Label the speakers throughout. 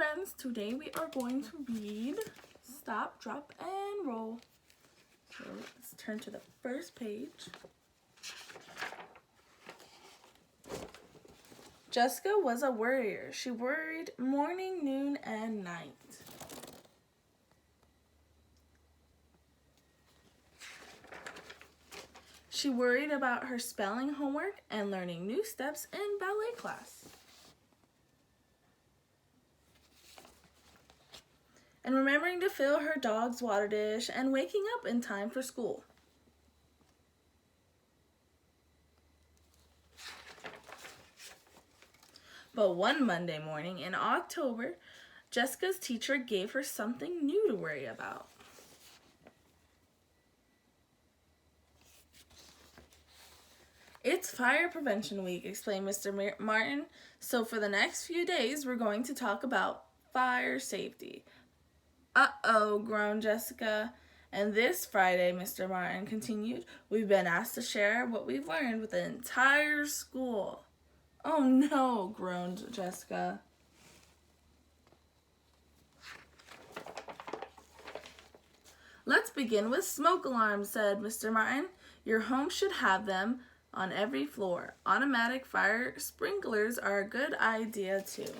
Speaker 1: friends, today we are going to read Stop, Drop, and Roll. So let's turn to the first page. Jessica was a worrier. She worried morning, noon, and night. She worried about her spelling homework and learning new steps in ballet class. And remembering to fill her dog's water dish and waking up in time for school. But one Monday morning in October, Jessica's teacher gave her something new to worry about. It's Fire Prevention Week, explained Mr. Martin. So for the next few days, we're going to talk about fire safety. Uh-oh, groaned Jessica. And this Friday, Mr. Martin continued, we've been asked to share what we've learned with the entire school. Oh no, groaned Jessica. Let's begin with smoke alarms, said Mr. Martin. Your home should have them on every floor. Automatic fire sprinklers are a good idea too.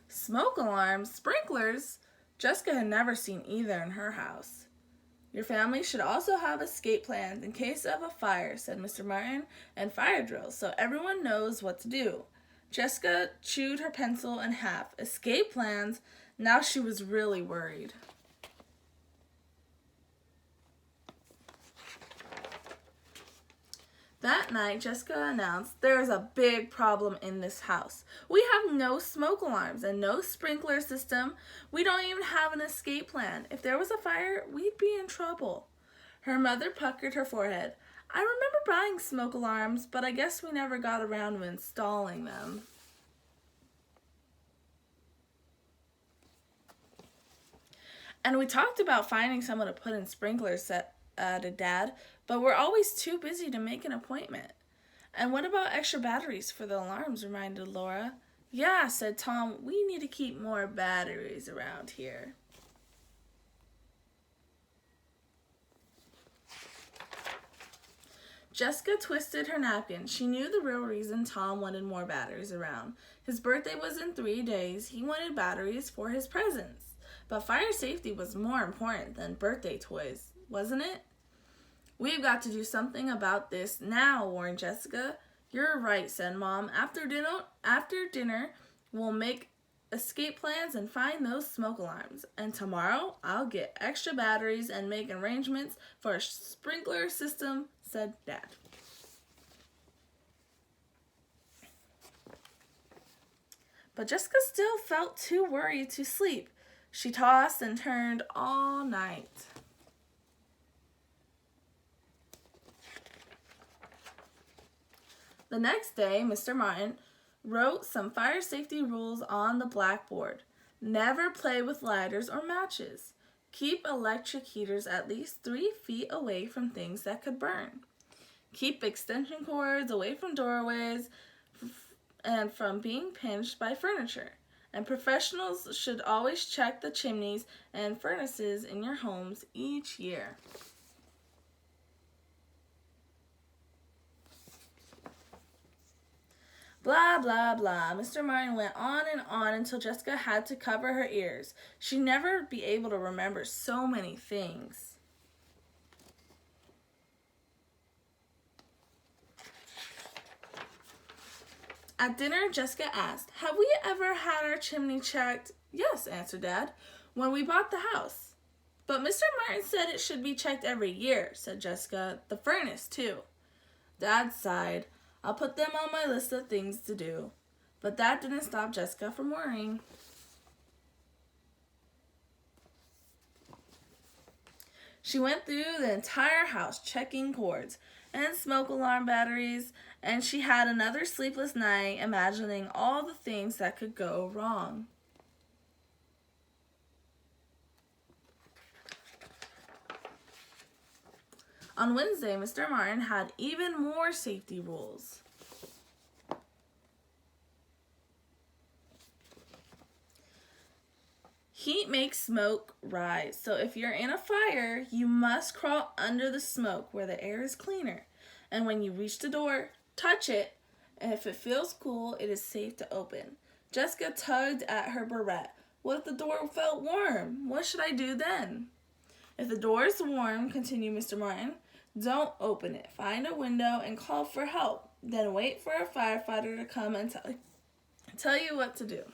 Speaker 1: Smoke alarms, sprinklers? Jessica had never seen either in her house. Your family should also have escape plans in case of a fire, said Mr. Martin, and fire drills so everyone knows what to do. Jessica chewed her pencil in half. Escape plans? Now she was really worried. That night, Jessica announced, there is a big problem in this house. We have no smoke alarms and no sprinkler system. We don't even have an escape plan. If there was a fire, we'd be in trouble. Her mother puckered her forehead. I remember buying smoke alarms, but I guess we never got around to installing them. And we talked about finding someone to put in sprinklers, added Dad, but we're always too busy to make an appointment. And what about extra batteries for the alarms, reminded Laura. Yeah, said Tom, we need to keep more batteries around here. Jessica twisted her napkin. She knew the real reason Tom wanted more batteries around. His birthday was in 3 days. He wanted batteries for his presents. But fire safety was more important than birthday toys, wasn't it? We've got to do something about this now, warned Jessica. You're right, said Mom. After dinner, we'll make escape plans and find those smoke alarms. And tomorrow, I'll get extra batteries and make arrangements for a sprinkler system, said Dad. But Jessica still felt too worried to sleep. She tossed and turned all night. The next day, Mr. Martin wrote some fire safety rules on the blackboard. Never play with lighters or matches. Keep electric heaters at least 3 feet away from things that could burn. Keep extension cords away from doorways and from being pinched by furniture. And professionals should always check the chimneys and furnaces in your homes each year. Blah, blah, blah. Mr. Martin went on and on until Jessica had to cover her ears. She'd never be able to remember so many things. At dinner, Jessica asked, have we ever had our chimney checked? Yes, answered Dad, when we bought the house. But Mr. Martin said it should be checked every year, said Jessica. The furnace, too. Dad sighed. I'll put them on my list of things to do. But that didn't stop Jessica from worrying. She went through the entire house checking cords and smoke alarm batteries, and she had another sleepless night imagining all the things that could go wrong. On Wednesday, Mr. Martin had even more safety rules. Heat makes smoke rise. So if you're in a fire, you must crawl under the smoke where the air is cleaner. And when you reach the door, touch it. And if it feels cool, it is safe to open. Jessica tugged at her barrette. What if the door felt warm? What should I do then? If the door is warm, continued Mr. Martin, don't open it. Find a window and call for help. Then wait for a firefighter to come and tell you what to do.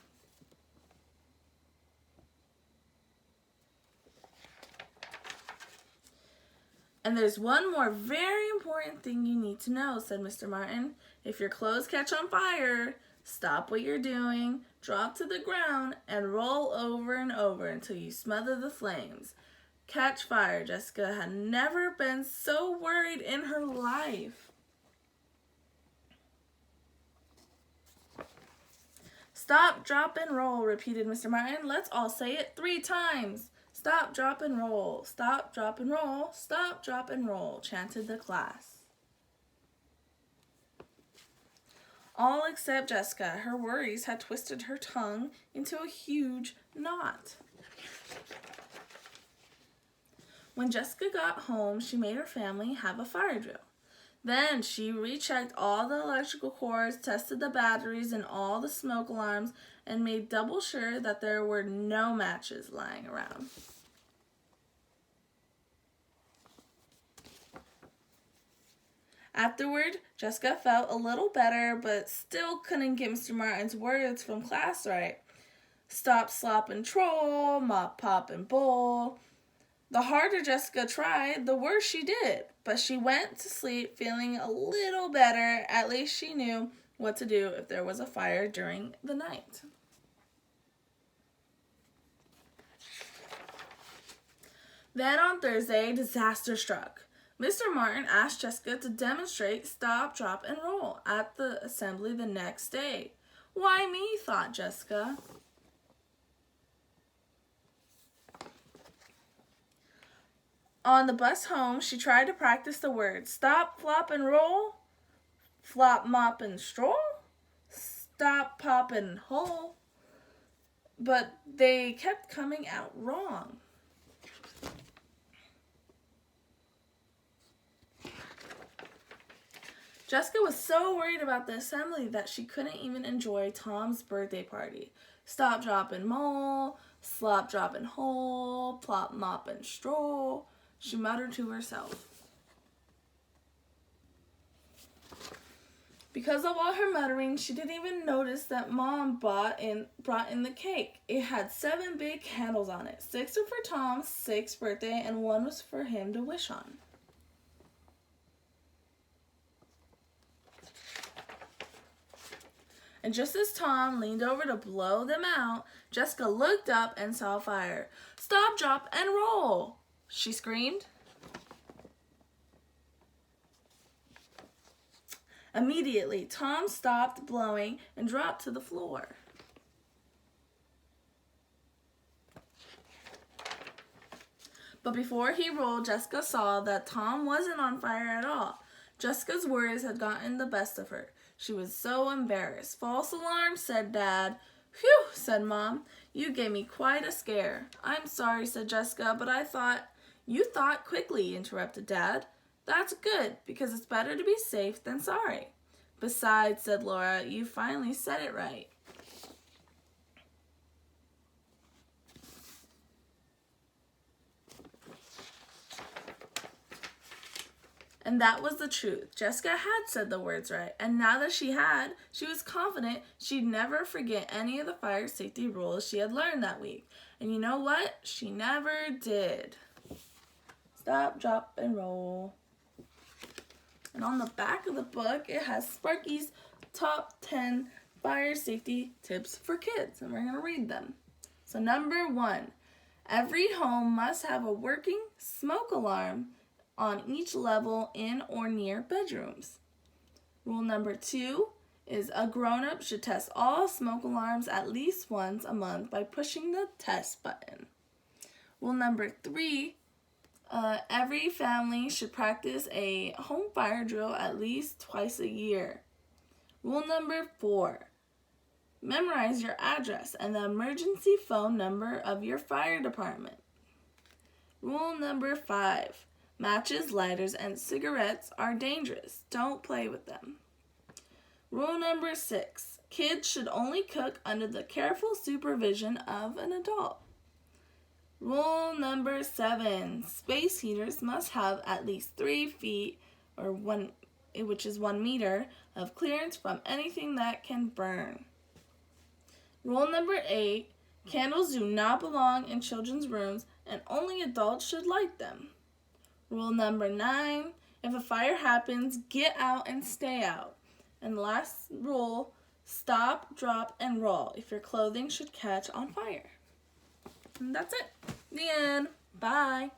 Speaker 1: And there's one more very important thing you need to know, said Mr. Martin. If your clothes catch on fire, stop what you're doing, drop to the ground, and roll over and over until you smother the flames. Catch fire. Jessica had never been so worried in her life. Stop, drop, and roll, repeated Mr. Martin. Let's all say it 3 times. Stop, drop, and roll. Stop, drop, and roll. Stop, drop, and roll, chanted the class. All except Jessica. Her worries had twisted her tongue into a huge knot. When Jessica got home, she made her family have a fire drill. Then she rechecked all the electrical cords, tested the batteries and all the smoke alarms, and made double sure that there were no matches lying around. Afterward, Jessica felt a little better, but still couldn't get Mr. Martin's words from class right. Stop, slop, and troll, mop, pop, and bowl. The harder Jessica tried, the worse she did. But she went to sleep feeling a little better. At least she knew what to do if there was a fire during the night. Then on Thursday, disaster struck. Mr. Martin asked Jessica to demonstrate stop, drop, and roll at the assembly the next day. Why me, thought Jessica. On the bus home, she tried to practice the words stop, flop, and roll, flop, mop, and stroll, stop, pop, and hole, but they kept coming out wrong. Jessica was so worried about the assembly that she couldn't even enjoy Tom's birthday party. Stop, drop, and mole, slop, drop, and hole, plop, mop, and stroll, she muttered to herself. Because of all her muttering, she didn't even notice that Mom brought in the cake. It had 7 big candles on it. 6 were for Tom's 6th birthday, and 1 was for him to wish on. And just as Tom leaned over to blow them out, Jessica looked up and saw fire. Stop, drop, and roll, she screamed. Immediately, Tom stopped blowing and dropped to the floor. But before he rolled, Jessica saw that Tom wasn't on fire at all. Jessica's worries had gotten the best of her. She was so embarrassed. False alarm, said Dad. Phew, said Mom. You gave me quite a scare. I'm sorry, said Jessica, but I thought... You thought quickly, interrupted Dad. That's good, because it's better to be safe than sorry. Besides, said Laura, you finally said it right. And that was the truth. Jessica had said the words right, and now that she was confident she'd never forget any of the fire safety rules she had learned that week. And you know what? She never did. Stop, drop, and roll. And on the back of the book, it has Sparky's top 10 fire safety tips for kids, and we're going to read them. So number 1, every home must have a working smoke alarm on each level in or near bedrooms. Rule number 2 is a grown-up should test all smoke alarms at least once a month by pushing the test button. Rule number 3, every family should practice a home fire drill at least twice a year. Rule number 4, Memorize your address and the emergency phone number of your fire department. Rule number 5. Matches, lighters, and cigarettes are dangerous. Don't play with them. Rule number 6. Kids should only cook under the careful supervision of an adult. Rule number 7. Space heaters must have at least 3 feet, which is 1 meter, of clearance from anything that can burn. Rule number 8. Candles do not belong in children's rooms and only adults should light them. Rule number 9. If a fire happens, get out and stay out. And the last rule, stop, drop, and roll if your clothing should catch on fire. And that's it. The end. Bye.